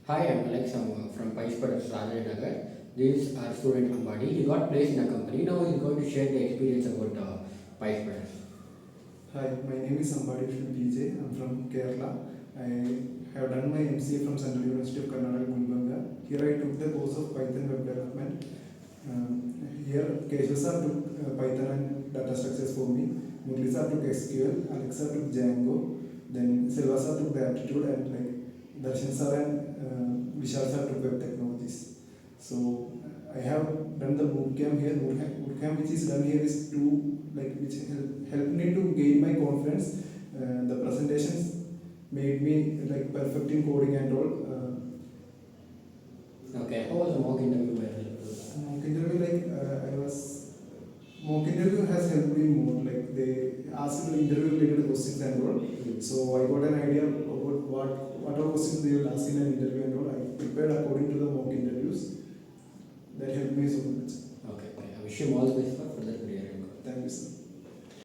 Hi, I'm Alex. I'm from PySpiders Rajajinagar. This is our student Ambadi. He got placed in a company. Now he's going to share the experience about PySpiders. Hi, my name is Ambadi Vishnu P J. I'm from Kerala. I have done my MCA from Central University of Karnataka, Gulbarga. Here I took the course of Python web development. Here Keshwasa took Python and data structures for me. Murlisa took SQL, Alexa took Django, then Silvasa took the aptitude, and Darshan sir and Vishal sir took web technologies. So I have done the bootcamp here. Bootcamp which is done here is to which helped me to gain my confidence. The presentations made me perfect in coding and all. Okay, how was the mock interview very Mock interview I was mock interview has helped me more. Like they asked me interview related questions and all. So I got an idea about what all questions they will ask in an interview and all. I prepared according to the mock interviews. That helped me so much. Okay, okay. I wish you all the best for further career. Thank you, sir.